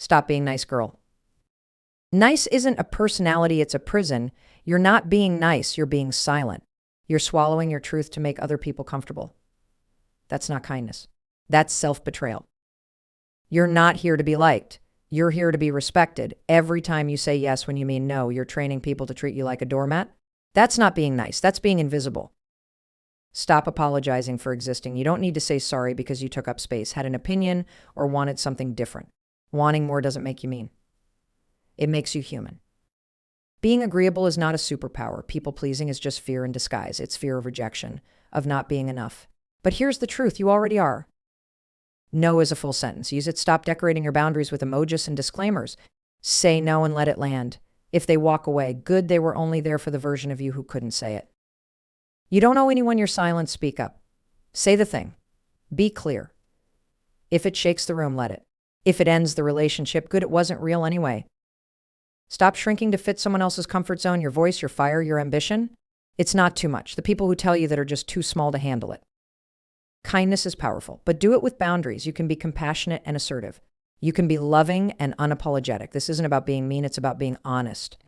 Stop being nice, girl. Nice isn't a personality, it's a prison. You're not being nice, you're being silent. You're swallowing your truth to make other people comfortable. That's not kindness. That's self-betrayal. You're not here to be liked. You're here to be respected. Every time you say yes when you mean no, you're training people to treat you like a doormat. That's not being nice. That's being invisible. Stop apologizing for existing. You don't need to say sorry because you took up space, had an opinion, or wanted something different. Wanting more doesn't make you mean. It makes you human. Being agreeable is not a superpower. People-pleasing is just fear in disguise. It's fear of rejection, of not being enough. But here's the truth, you already are. No is a full sentence. Use it. Stop decorating your boundaries with emojis and disclaimers. Say no and let it land. If they walk away, good, they were only there for the version of you who couldn't say it. You don't owe anyone your silence. Speak up. Say the thing. Be clear. If it shakes the room, let it. If it ends the relationship, good, it wasn't real anyway. Stop shrinking to fit someone else's comfort zone, your voice, your fire, your ambition. It's not too much. The people who tell you that are just too small to handle it. Kindness is powerful, but do it with boundaries. You can be compassionate and assertive. You can be loving and unapologetic. This isn't about being mean, it's about being honest.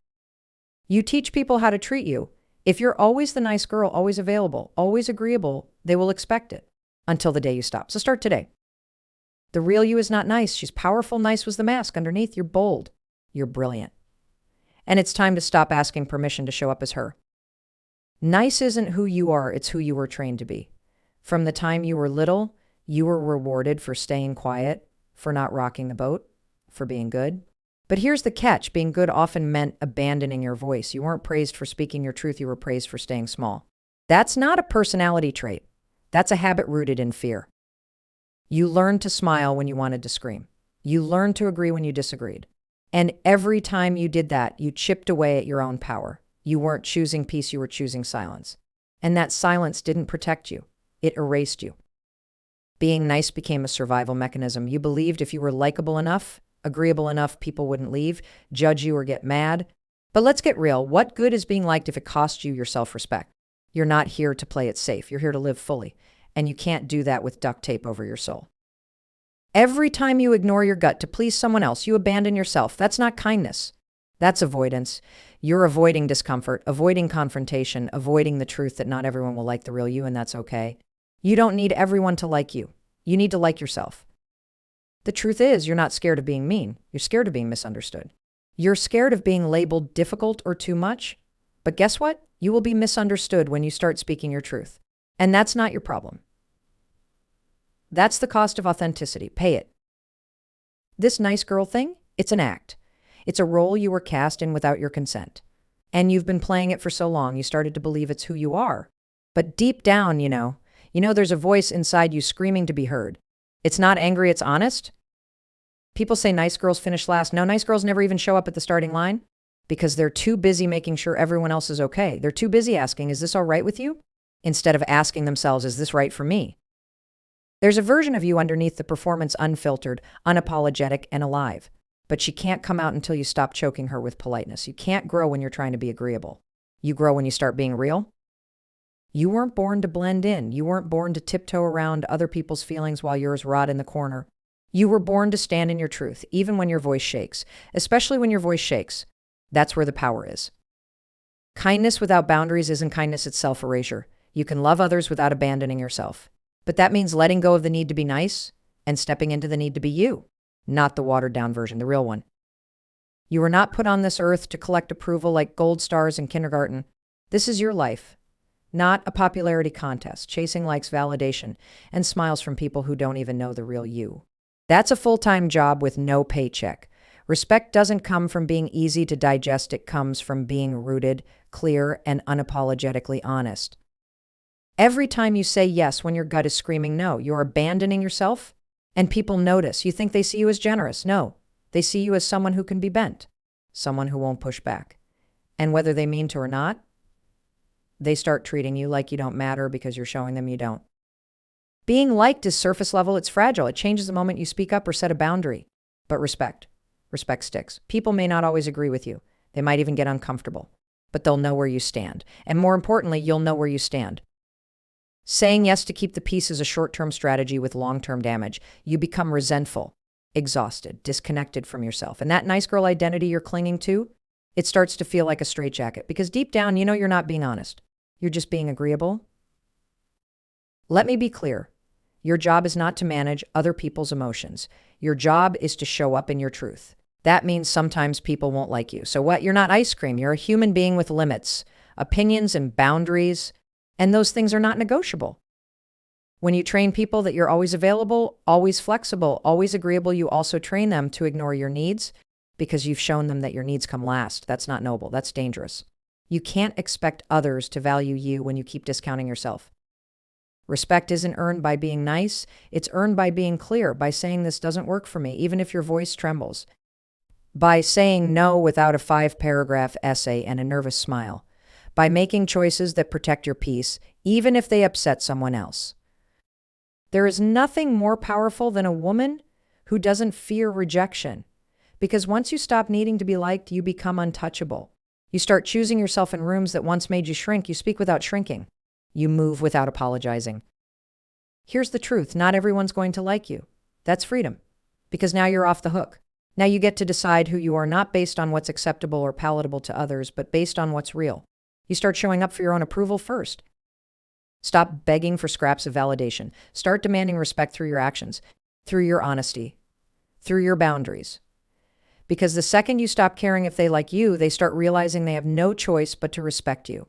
You teach people how to treat you. If you're always the nice girl, always available, always agreeable, they will expect it until the day you stop. So start today. The real you is not nice. She's powerful. Nice was the mask. Underneath, you're bold. You're brilliant. And it's time to stop asking permission to show up as her. Nice isn't who you are, it's who you were trained to be. From the time you were little, you were rewarded for staying quiet, for not rocking the boat, for being good. But here's the catch. Being good often meant abandoning your voice. You weren't praised for speaking your truth. You were praised for staying small. That's not a personality trait. That's a habit rooted in fear. You learned to smile when you wanted to scream. You learned to agree when you disagreed. And every time you did that, you chipped away at your own power. You weren't choosing peace, you were choosing silence. And that silence didn't protect you. It erased you. Being nice became a survival mechanism. You believed if you were likable enough, agreeable enough, people wouldn't leave, judge you, or get mad. But let's get real. What good is being liked if it costs you your self-respect? You're not here to play it safe. You're here to live fully. And you can't do that with duct tape over your soul. Every time you ignore your gut to please someone else, you abandon yourself. That's not kindness. That's avoidance. You're avoiding discomfort, avoiding confrontation, avoiding the truth that not everyone will like the real you, and that's okay. You don't need everyone to like you. You need to like yourself. The truth is, you're not scared of being mean. You're scared of being misunderstood. You're scared of being labeled difficult or too much. But guess what? You will be misunderstood when you start speaking your truth. And that's not your problem. That's the cost of authenticity. Pay it. This nice girl thing, it's an act. It's a role you were cast in without your consent. And you've been playing it for so long, you started to believe it's who you are. But deep down, you know there's a voice inside you screaming to be heard. It's not angry, it's honest. People say nice girls finish last. No, nice girls never even show up at the starting line because they're too busy making sure everyone else is okay. They're too busy asking, is this all right with you? Instead of asking themselves, is this right for me? There's a version of you underneath the performance, unfiltered, unapologetic, and alive. But she can't come out until you stop choking her with politeness. You can't grow when you're trying to be agreeable. You grow when you start being real. You weren't born to blend in. You weren't born to tiptoe around other people's feelings while yours rot in the corner. You were born to stand in your truth, even when your voice shakes. Especially when your voice shakes. That's where the power is. Kindness without boundaries isn't kindness, it's self-erasure. You can love others without abandoning yourself. But that means letting go of the need to be nice and stepping into the need to be you, not the watered-down version, the real one. You were not put on this earth to collect approval like gold stars in kindergarten. This is your life, not a popularity contest, chasing likes, validation, and smiles from people who don't even know the real you. That's a full-time job with no paycheck. Respect doesn't come from being easy to digest. It comes from being rooted, clear, and unapologetically honest. Every time you say yes when your gut is screaming no, you're abandoning yourself, and people notice. You think they see you as generous. No, they see you as someone who can be bent, someone who won't push back. And whether they mean to or not, they start treating you like you don't matter because you're showing them you don't. Being liked is surface level. It's fragile. It changes the moment you speak up or set a boundary. But respect sticks. People may not always agree with you. They might even get uncomfortable, but they'll know where you stand. And more importantly, you'll know where you stand. Saying yes to keep the peace is a short-term strategy with long-term damage. You become resentful. exhausted, disconnected from yourself. And that nice girl identity you're clinging to, it starts to feel like a straitjacket because deep down, you know you're not being honest. You're just being agreeable. Let me be clear. Your job is not to manage other people's emotions. Your job is to show up in your truth. That means sometimes people won't like you. So what? You're not ice cream. You're a human being with limits, opinions, and boundaries, and those things are not negotiable. When you train people that you're always available, always flexible, always agreeable, you also train them to ignore your needs because you've shown them that your needs come last. That's not noble. That's dangerous. You can't expect others to value you when you keep discounting yourself. Respect isn't earned by being nice. It's earned by being clear, by saying this doesn't work for me, even if your voice trembles. By saying no without a 5-paragraph essay and a nervous smile. By making choices that protect your peace, even if they upset someone else. There is nothing more powerful than a woman who doesn't fear rejection. Because once you stop needing to be liked, you become untouchable. You start choosing yourself in rooms that once made you shrink. You speak without shrinking. You move without apologizing. Here's the truth. Not everyone's going to like you. That's freedom. Because now you're off the hook. Now you get to decide who you are, not based on what's acceptable or palatable to others, but based on what's real. You start showing up for your own approval first. Stop begging for scraps of validation. Start demanding respect through your actions, through your honesty, through your boundaries. Because the second you stop caring if they like you, they start realizing they have no choice but to respect you.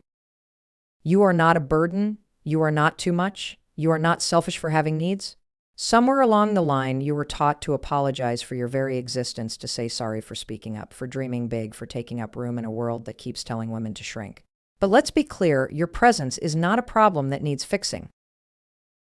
You are not a burden. You are not too much. You are not selfish for having needs. Somewhere along the line, you were taught to apologize for your very existence, to say sorry for speaking up, for dreaming big, for taking up room in a world that keeps telling women to shrink. But let's be clear, your presence is not a problem that needs fixing.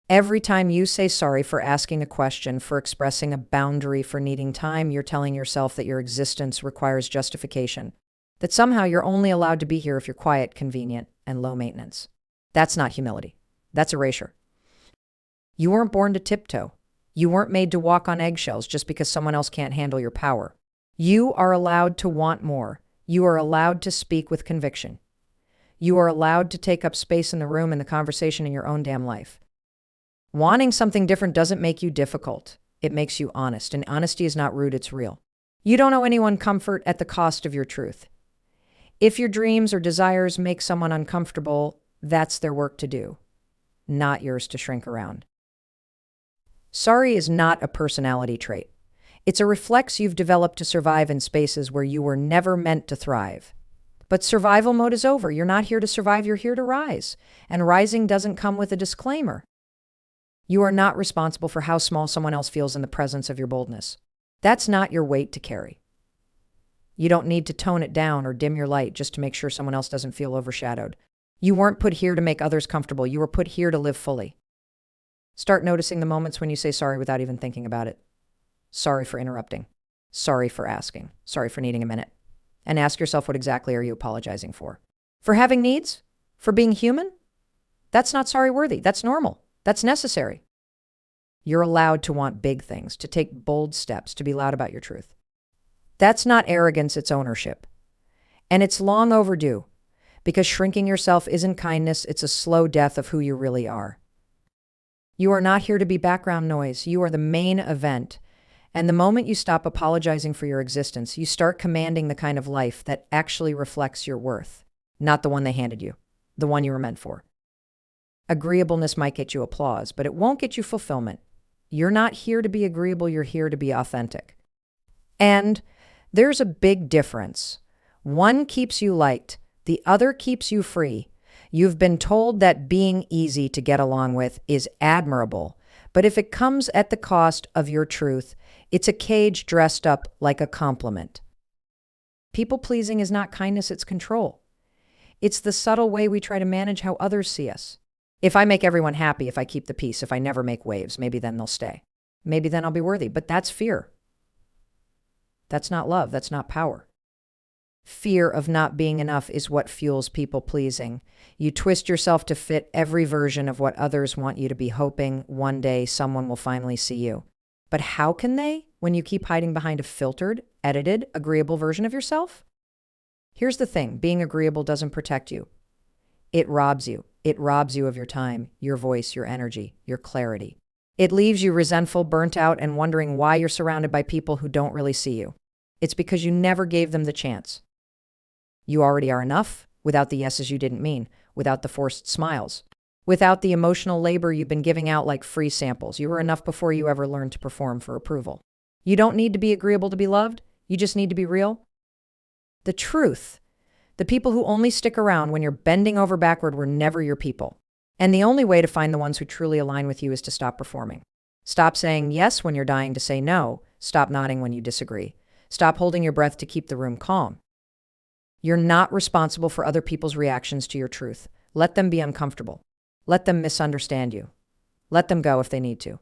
Every time you say sorry for asking a question, for expressing a boundary, for needing time, you're telling yourself that your existence requires justification, that somehow you're only allowed to be here if you're quiet, convenient, and low maintenance. That's not humility. That's erasure. You weren't born to tiptoe. You weren't made to walk on eggshells just because someone else can't handle your power. You are allowed to want more. You are allowed to speak with conviction. You are allowed to take up space in the room and the conversation in your own damn life. Wanting something different doesn't make you difficult. It makes you honest, and honesty is not rude, it's real. You don't owe anyone comfort at the cost of your truth. If your dreams or desires make someone uncomfortable, that's their work to do, not yours to shrink around. Sorry is not a personality trait. It's a reflex you've developed to survive in spaces where you were never meant to thrive. But survival mode is over. You're not here to survive, you're here to rise. And rising doesn't come with a disclaimer. You are not responsible for how small someone else feels in the presence of your boldness. That's not your weight to carry. You don't need to tone it down or dim your light just to make sure someone else doesn't feel overshadowed. You weren't put here to make others comfortable. You were put here to live fully. Start noticing the moments when you say sorry without even thinking about it. Sorry for interrupting. Sorry for asking. Sorry for needing a minute. And ask yourself, what exactly are you apologizing for? For having needs? For being human? That's not sorry worthy. That's normal. That's necessary. You're allowed to want big things, to take bold steps, to be loud about your truth. That's not arrogance, it's ownership. And it's long overdue, because shrinking yourself isn't kindness, it's a slow death of who you really are. You are not here to be background noise. You are the main event. And the moment you stop apologizing for your existence, you start commanding the kind of life that actually reflects your worth, not the one they handed you, the one you were meant for. Agreeableness might get you applause, but it won't get you fulfillment. You're not here to be agreeable, you're here to be authentic. And there's a big difference. One keeps you liked, the other keeps you free. You've been told that being easy to get along with is admirable, but if it comes at the cost of your truth, it's a cage dressed up like a compliment. People-pleasing is not kindness, it's control. It's the subtle way we try to manage how others see us. If I make everyone happy, if I keep the peace, if I never make waves, maybe then they'll stay. Maybe then I'll be worthy, but that's fear. That's not love, that's not power. Fear of not being enough is what fuels people-pleasing. You twist yourself to fit every version of what others want you to be, hoping one day someone will finally see you. But how can they when you keep hiding behind a filtered, edited, agreeable version of yourself? Here's the thing, being agreeable doesn't protect you. It robs you. It robs you of your time, your voice, your energy, your clarity. It leaves you resentful, burnt out, and wondering why you're surrounded by people who don't really see you. It's because you never gave them the chance. You already are enough without the yeses you didn't mean, without the forced smiles, without the emotional labor you've been giving out like free samples. You were enough before you ever learned to perform for approval. You don't need to be agreeable to be loved. You just need to be real. The truth. The people who only stick around when you're bending over backward were never your people. And the only way to find the ones who truly align with you is to stop performing. Stop saying yes when you're dying to say no. Stop nodding when you disagree. Stop holding your breath to keep the room calm. You're not responsible for other people's reactions to your truth. Let them be uncomfortable. Let them misunderstand you. Let them go if they need to.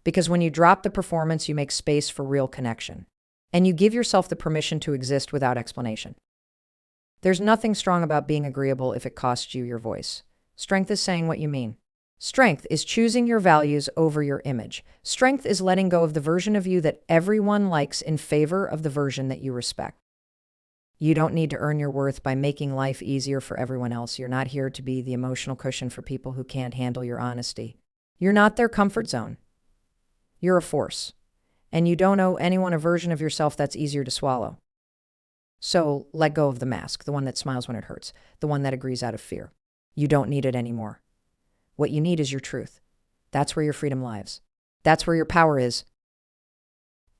Because when you drop the performance, you make space for real connection. And you give yourself the permission to exist without explanation. There's nothing strong about being agreeable if it costs you your voice. Strength is saying what you mean. Strength is choosing your values over your image. Strength is letting go of the version of you that everyone likes in favor of the version that you respect. You don't need to earn your worth by making life easier for everyone else. You're not here to be the emotional cushion for people who can't handle your honesty. You're not their comfort zone. You're a force. And you don't owe anyone a version of yourself that's easier to swallow. So let go of the mask, the one that smiles when it hurts, the one that agrees out of fear. You don't need it anymore. What you need is your truth. That's where your freedom lies. That's where your power is.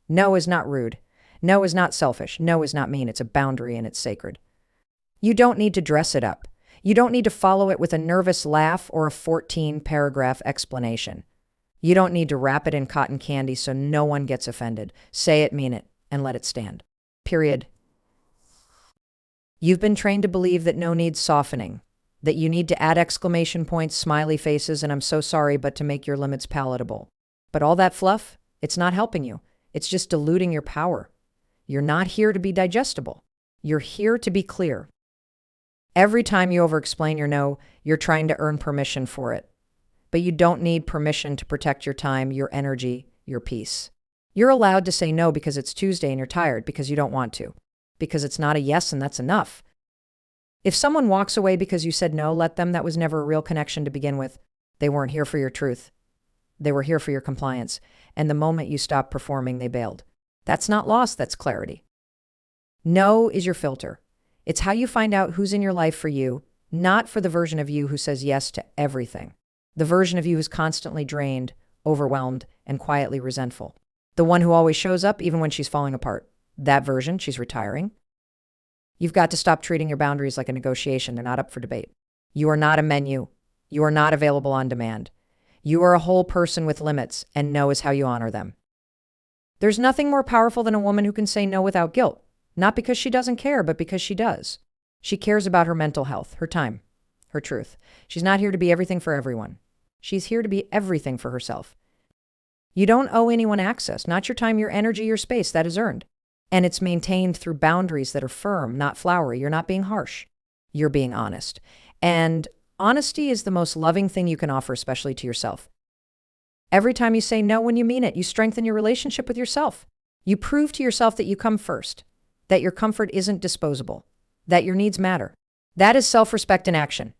No is not rude. No is not selfish. No is not mean. It's a boundary and it's sacred. You don't need to dress it up. You don't need to follow it with a nervous laugh or a 14-paragraph explanation. You don't need to wrap it in cotton candy so no one gets offended. Say it, mean it, and let it stand. Period. You've been trained to believe that no needs softening, that you need to add exclamation points, smiley faces, and I'm so sorry, but to make your limits palatable. But all that fluff, it's not helping you. It's just diluting your power. You're not here to be digestible. You're here to be clear. Every time you over-explain your no, you're trying to earn permission for it. But you don't need permission to protect your time, your energy, your peace. You're allowed to say no because it's Tuesday and you're tired, because you don't want to, because it's not a yes and that's enough. If someone walks away because you said no, let them. That was never a real connection to begin with. They weren't here for your truth. They were here for your compliance. And the moment you stopped performing, they bailed. That's not loss, that's clarity. No is your filter. It's how you find out who's in your life for you, not for the version of you who says yes to everything. The version of you who's constantly drained, overwhelmed, and quietly resentful. The one who always shows up even when she's falling apart. That version, she's retiring. You've got to stop treating your boundaries like a negotiation. They're not up for debate. You are not a menu. You are not available on demand. You are a whole person with limits, and no is how you honor them. There's nothing more powerful than a woman who can say no without guilt. Not because she doesn't care, but because she does. She cares about her mental health, her time, her truth. She's not here to be everything for everyone. She's here to be everything for herself. You don't owe anyone access, not your time, your energy, your space. That is earned. And it's maintained through boundaries that are firm, not flowery. You're not being harsh. You're being honest. And honesty is the most loving thing you can offer, especially to yourself. Every time you say no when you mean it, you strengthen your relationship with yourself. You prove to yourself that you come first, that your comfort isn't disposable, that your needs matter. That is self-respect in action.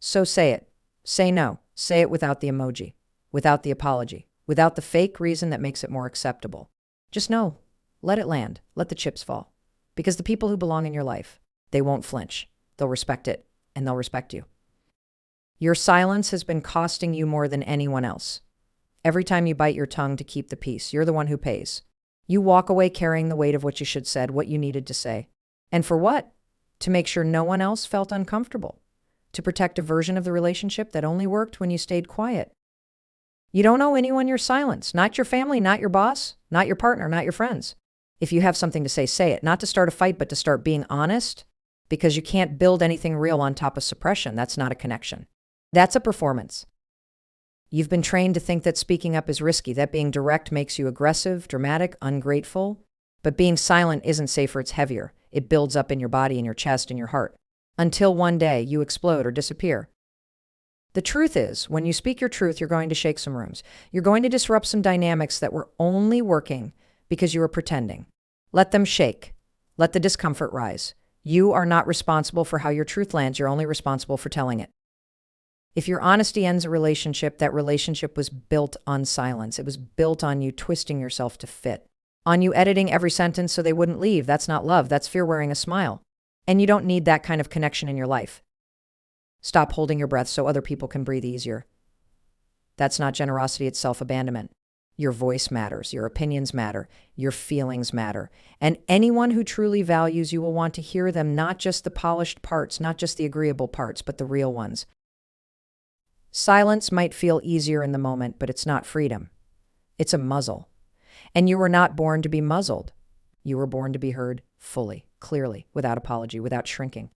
So say it. Say no. Say it without the emoji, without the apology, without the fake reason that makes it more acceptable. Just know. Let it land. Let the chips fall. Because the people who belong in your life, they won't flinch. They'll respect it, and they'll respect you. Your silence has been costing you more than anyone else. Every time you bite your tongue to keep the peace, you're the one who pays. You walk away carrying the weight of what you should have said, what you needed to say. And for what? To make sure no one else felt uncomfortable. To protect a version of the relationship that only worked when you stayed quiet. You don't owe anyone your silence. Not your family, not your boss, not your partner, not your friends. If you have something to say it. Not to start a fight, but to start being honest. Because you can't build anything real on top of suppression. That's not a connection. That's a performance. You've been trained to think that speaking up is risky, that being direct makes you aggressive, dramatic, ungrateful. But being silent isn't safer, it's heavier. It builds up in your body, in your chest, in your heart. Until one day you explode or disappear. The truth is, when you speak your truth, you're going to shake some rooms. You're going to disrupt some dynamics that were only working because you were pretending. Let them shake. Let the discomfort rise. You are not responsible for how your truth lands. You're only responsible for telling it. If your honesty ends a relationship, that relationship was built on silence. It was built on you twisting yourself to fit, on you editing every sentence so they wouldn't leave. That's not love. That's fear wearing a smile. And you don't need that kind of connection in your life. Stop holding your breath so other people can breathe easier. That's not generosity, it's self-abandonment. Your voice matters, your opinions matter, your feelings matter. And anyone who truly values you will want to hear them, not just the polished parts, not just the agreeable parts, but the real ones. Silence might feel easier in the moment, but it's not freedom. It's a muzzle. And you were not born to be muzzled. You were born to be heard fully, clearly, without apology, without shrinking.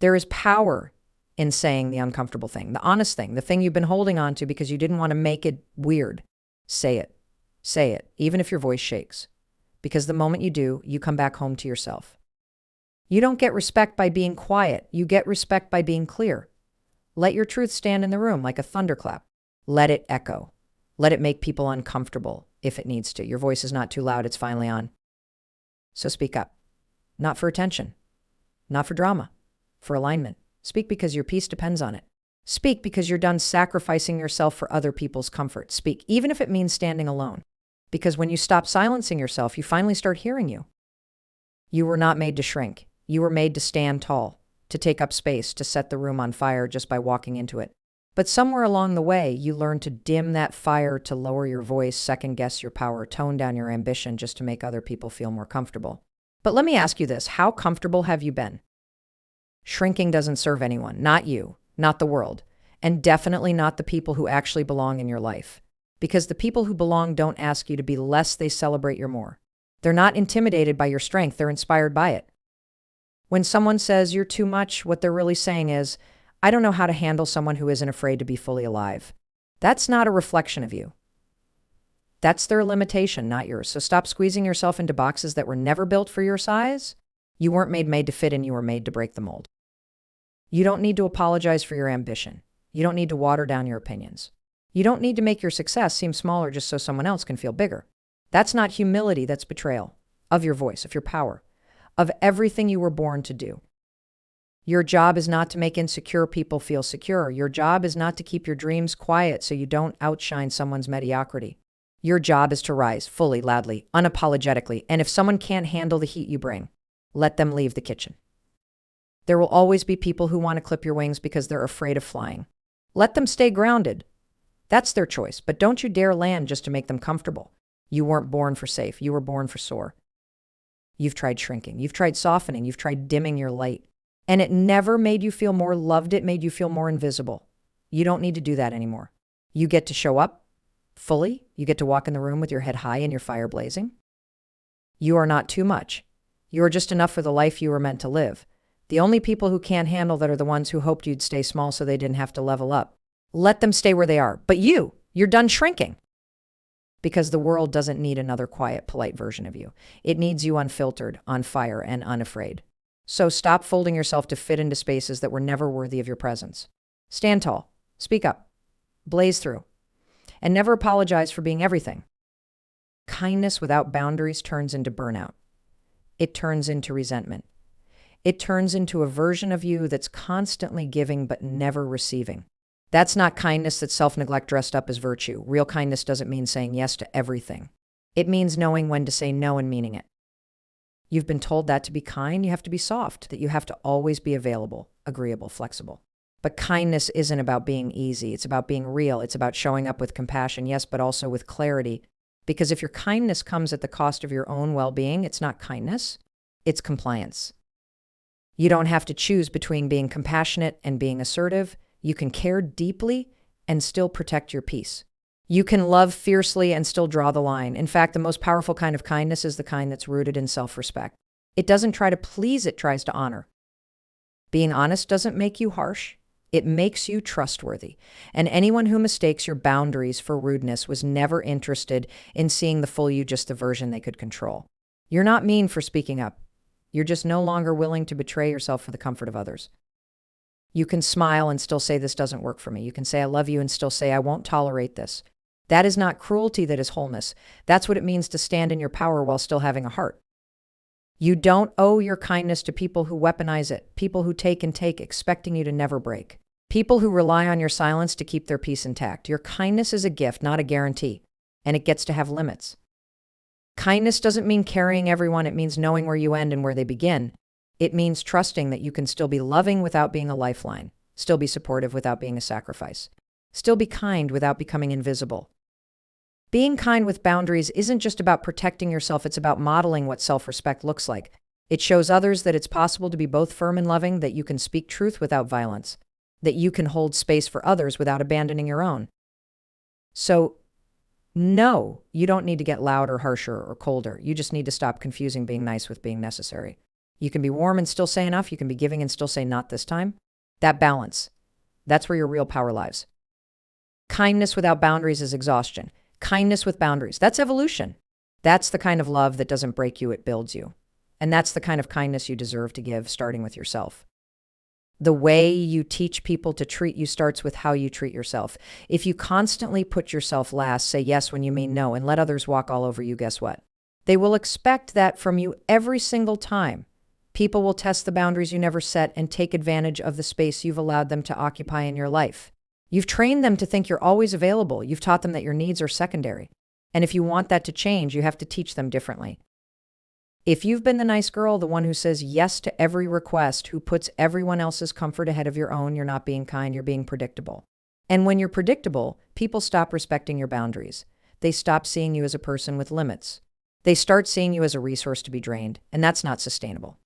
There is power in saying the uncomfortable thing, the honest thing, the thing you've been holding on to because you didn't want to make it weird. Say it. Say it, even if your voice shakes. Because the moment you do, you come back home to yourself. You don't get respect by being quiet. You get respect by being clear. Let your truth stand in the room like a thunderclap. Let it echo. Let it make people uncomfortable if it needs to. Your voice is not too loud. It's finally on. So speak up. Not for attention. Not for drama. For alignment. Speak because your peace depends on it. Speak because you're done sacrificing yourself for other people's comfort. Speak, even if it means standing alone. Because when you stop silencing yourself, you finally start hearing you. You were not made to shrink. You were made to stand tall, to take up space, to set the room on fire just by walking into it. But somewhere along the way, you learn to dim that fire, to lower your voice, second-guess your power, tone down your ambition just to make other people feel more comfortable. But let me ask you this, how comfortable have you been? Shrinking doesn't serve anyone, not you, not the world, and definitely not the people who actually belong in your life. Because the people who belong don't ask you to be less, they celebrate your more. They're not intimidated by your strength, they're inspired by it. When someone says you're too much, what they're really saying is, I don't know how to handle someone who isn't afraid to be fully alive. That's not a reflection of you. That's their limitation, not yours. So stop squeezing yourself into boxes that were never built for your size. You weren't made to fit in, you were made to break the mold. You don't need to apologize for your ambition. You don't need to water down your opinions. You don't need to make your success seem smaller just so someone else can feel bigger. That's not humility, that's betrayal of your voice, of your power, of everything you were born to do. Your job is not to make insecure people feel secure. Your job is not to keep your dreams quiet so you don't outshine someone's mediocrity. Your job is to rise fully, loudly, unapologetically, and if someone can't handle the heat you bring, let them leave the kitchen. There will always be people who want to clip your wings because they're afraid of flying. Let them stay grounded. That's their choice, but don't you dare land just to make them comfortable. You weren't born for safe. You were born for soar. You've tried shrinking. You've tried softening. You've tried dimming your light. And it never made you feel more loved. It made you feel more invisible. You don't need to do that anymore. You get to show up fully. You get to walk in the room with your head high and your fire blazing. You are not too much. You are just enough for the life you were meant to live. The only people who can't handle that are the ones who hoped you'd stay small so they didn't have to level up. Let them stay where they are. But you're done shrinking. Because the world doesn't need another quiet, polite version of you. It needs you unfiltered, on fire, and unafraid. So stop folding yourself to fit into spaces that were never worthy of your presence. Stand tall. Speak up. Blaze through. And never apologize for being everything. Kindness without boundaries turns into burnout. It turns into resentment. It turns into a version of you that's constantly giving but never receiving. That's not kindness, that's self-neglect dressed up as virtue. Real kindness doesn't mean saying yes to everything. It means knowing when to say no and meaning it. You've been told that to be kind, you have to be soft, that you have to always be available, agreeable, flexible. But kindness isn't about being easy. It's about being real. It's about showing up with compassion, yes, but also with clarity. Because if your kindness comes at the cost of your own well-being, it's not kindness, it's compliance. You don't have to choose between being compassionate and being assertive. You can care deeply and still protect your peace. You can love fiercely and still draw the line. In fact, the most powerful kind of kindness is the kind that's rooted in self-respect. It doesn't try to please, it tries to honor. Being honest doesn't make you harsh. It makes you trustworthy. And anyone who mistakes your boundaries for rudeness was never interested in seeing the full you, just the version they could control. You're not mean for speaking up. You're just no longer willing to betray yourself for the comfort of others. You can smile and still say, this doesn't work for me. You can say, I love you, and still say, I won't tolerate this. That is not cruelty, that is wholeness. That's what it means to stand in your power while still having a heart. You don't owe your kindness to people who weaponize it, people who take and take, expecting you to never break. People who rely on your silence to keep their peace intact. Your kindness is a gift, not a guarantee, and it gets to have limits. Kindness doesn't mean carrying everyone. It means knowing where you end and where they begin. It means trusting that you can still be loving without being a lifeline, still be supportive without being a sacrifice, still be kind without becoming invisible. Being kind with boundaries isn't just about protecting yourself, it's about modeling what self-respect looks like. It shows others that it's possible to be both firm and loving, that you can speak truth without violence, that you can hold space for others without abandoning your own. So, no, you don't need to get louder, harsher, or colder. You just need to stop confusing being nice with being necessary. You can be warm and still say enough. You can be giving and still say not this time. That balance, that's where your real power lies. Kindness without boundaries is exhaustion. Kindness with boundaries, that's evolution. That's the kind of love that doesn't break you, it builds you. And that's the kind of kindness you deserve to give, starting with yourself. The way you teach people to treat you starts with how you treat yourself. If you constantly put yourself last, say yes when you mean no, and let others walk all over you, guess what? They will expect that from you every single time. People will test the boundaries you never set and take advantage of the space you've allowed them to occupy in your life. You've trained them to think you're always available. You've taught them that your needs are secondary. And if you want that to change, you have to teach them differently. If you've been the nice girl, the one who says yes to every request, who puts everyone else's comfort ahead of your own, you're not being kind, you're being predictable. And when you're predictable, people stop respecting your boundaries. They stop seeing you as a person with limits. They start seeing you as a resource to be drained, and that's not sustainable.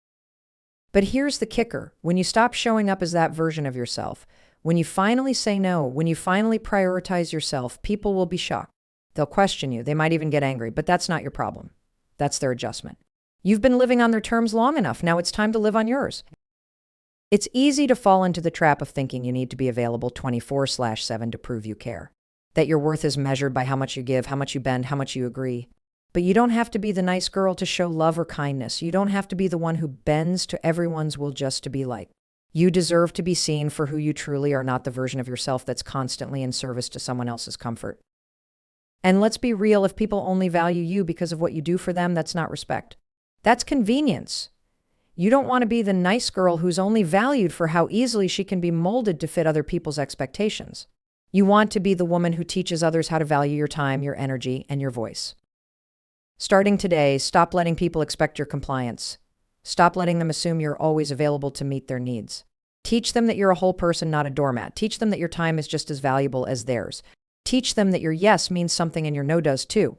But here's the kicker. When you stop showing up as that version of yourself, when you finally say no, when you finally prioritize yourself, people will be shocked. They'll question you. They might even get angry, but that's not your problem. That's their adjustment. You've been living on their terms long enough. Now it's time to live on yours. It's easy to fall into the trap of thinking you need to be available 24/7 to prove you care, that your worth is measured by how much you give, how much you bend, how much you agree. But you don't have to be the nice girl to show love or kindness. You don't have to be the one who bends to everyone's will just to be liked. You deserve to be seen for who you truly are, not the version of yourself that's constantly in service to someone else's comfort. And let's be real, if people only value you because of what you do for them, that's not respect. That's convenience. You don't want to be the nice girl who's only valued for how easily she can be molded to fit other people's expectations. You want to be the woman who teaches others how to value your time, your energy, and your voice. Starting today, stop letting people expect your compliance. Stop letting them assume you're always available to meet their needs. Teach them that you're a whole person, not a doormat. Teach them that your time is just as valuable as theirs. Teach them that your yes means something and your no does too.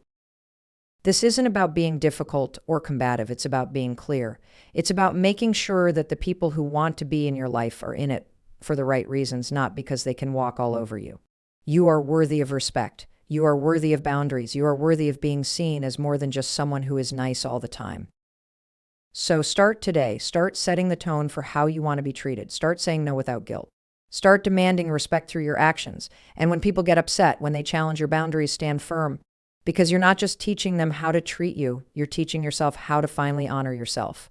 This isn't about being difficult or combative. It's about being clear. It's about making sure that the people who want to be in your life are in it for the right reasons, not because they can walk all over you. You are worthy of respect. You are worthy of boundaries. You are worthy of being seen as more than just someone who is nice all the time. So start today. Start setting the tone for how you want to be treated. Start saying no without guilt. Start demanding respect through your actions. And when people get upset, when they challenge your boundaries, stand firm. Because you're not just teaching them how to treat you, you're teaching yourself how to finally honor yourself.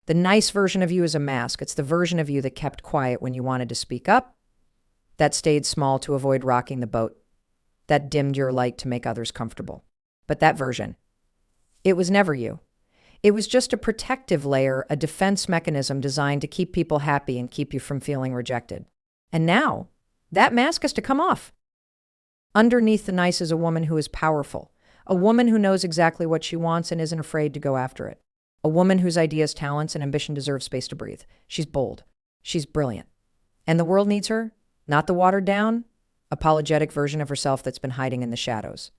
The nice version of you is a mask. It's the version of you that kept quiet when you wanted to speak up, that stayed small to avoid rocking the boat, that dimmed your light to make others comfortable. But that version, it was never you. It was just a protective layer, a defense mechanism designed to keep people happy and keep you from feeling rejected. And now, that mask has to come off. Underneath the nice is a woman who is powerful, a woman who knows exactly what she wants and isn't afraid to go after it, a woman whose ideas, talents, and ambition deserve space to breathe. She's bold. She's brilliant. And the world needs her, not the watered-down, apologetic version of herself that's been hiding in the shadows.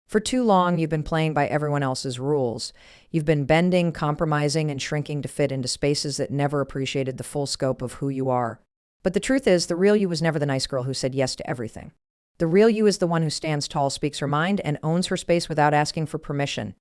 For too long, you've been playing by everyone else's rules. You've been bending, compromising, and shrinking to fit into spaces that never appreciated the full scope of who you are. But the truth is, the real you was never the nice girl who said yes to everything. The real you is the one who stands tall, speaks her mind, and owns her space without asking for permission.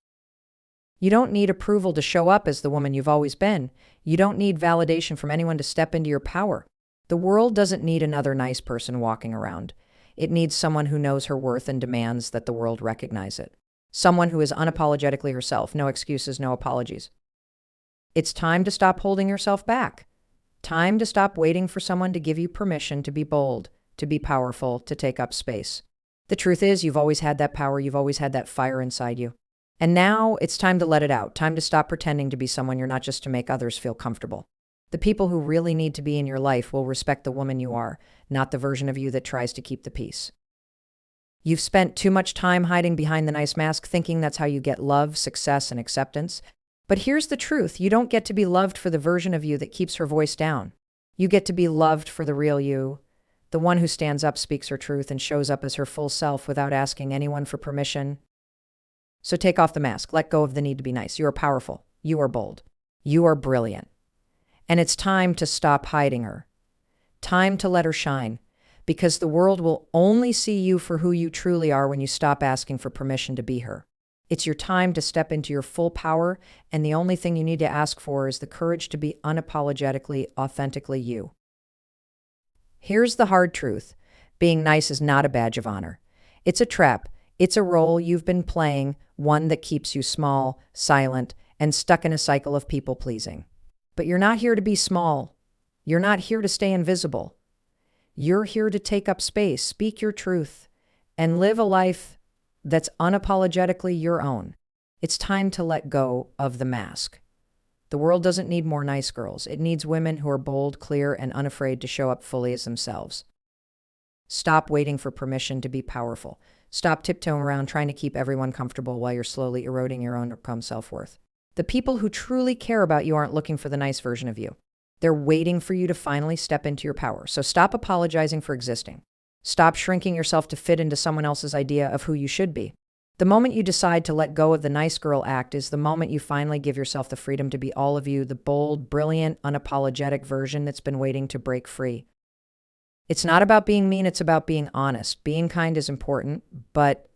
You don't need approval to show up as the woman you've always been. You don't need validation from anyone to step into your power. The world doesn't need another nice person walking around. It needs someone who knows her worth and demands that the world recognize it. Someone who is unapologetically herself. No excuses, no apologies. It's time to stop holding yourself back. Time to stop waiting for someone to give you permission to be bold, to be powerful, to take up space. The truth is, you've always had that power. You've always had that fire inside you. And now it's time to let it out. Time to stop pretending to be someone you're not, just to make others feel comfortable. The people who really need to be in your life will respect the woman you are, not the version of you that tries to keep the peace. You've spent too much time hiding behind the nice mask, thinking that's how you get love, success, and acceptance. But here's the truth. You don't get to be loved for the version of you that keeps her voice down. You get to be loved for the real you, the one who stands up, speaks her truth, and shows up as her full self without asking anyone for permission. So take off the mask. Let go of the need to be nice. You are powerful. You are bold. You are brilliant. And it's time to stop hiding her. Time to let her shine. Because the world will only see you for who you truly are when you stop asking for permission to be her. It's your time to step into your full power, and the only thing you need to ask for is the courage to be unapologetically, authentically you. Here's the hard truth. Being nice is not a badge of honor. It's a trap. It's a role you've been playing, one that keeps you small, silent, and stuck in a cycle of people-pleasing. But you're not here to be small. You're not here to stay invisible. You're here to take up space, speak your truth, and live a life that's unapologetically your own. It's time to let go of the mask. The world doesn't need more nice girls. It needs women who are bold, clear, and unafraid to show up fully as themselves. Stop waiting for permission to be powerful. Stop tiptoeing around trying to keep everyone comfortable while you're slowly eroding your own self-worth. The people who truly care about you aren't looking for the nice version of you. They're waiting for you to finally step into your power. So stop apologizing for existing. Stop shrinking yourself to fit into someone else's idea of who you should be. The moment you decide to let go of the nice girl act is the moment you finally give yourself the freedom to be all of you, the bold, brilliant, unapologetic version that's been waiting to break free. It's not about being mean, it's about being honest. Being kind is important, but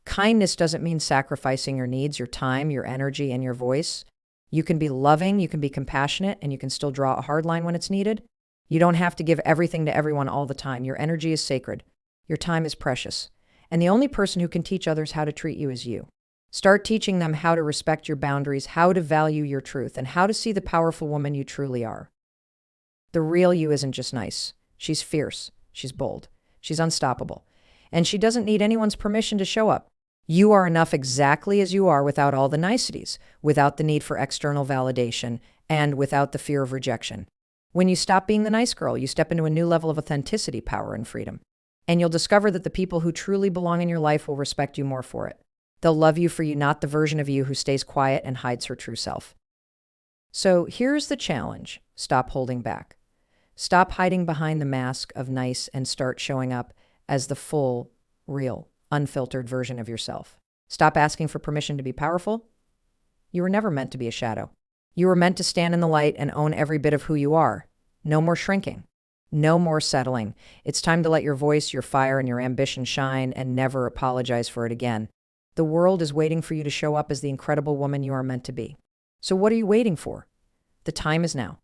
kindness doesn't mean sacrificing your needs, your time, your energy, and your voice. You can be loving, you can be compassionate, and you can still draw a hard line when it's needed. You don't have to give everything to everyone all the time. Your energy is sacred. Your time is precious. And the only person who can teach others how to treat you is you. Start teaching them how to respect your boundaries, how to value your truth, and how to see the powerful woman you truly are. The real you isn't just nice. She's fierce. She's bold. She's unstoppable. And she doesn't need anyone's permission to show up. You are enough exactly as you are without all the niceties, without the need for external validation, and without the fear of rejection. When you stop being the nice girl, you step into a new level of authenticity, power, and freedom. And you'll discover that the people who truly belong in your life will respect you more for it. They'll love you for you, not the version of you who stays quiet and hides her true self. So here's the challenge. Stop holding back. Stop hiding behind the mask of nice and start showing up as the full, real, unfiltered version of yourself. Stop asking for permission to be powerful. You were never meant to be a shadow. You were meant to stand in the light and own every bit of who you are. No more shrinking. No more settling. It's time to let your voice, your fire, and your ambition shine and never apologize for it again. The world is waiting for you to show up as the incredible woman you are meant to be. So what are you waiting for? The time is now.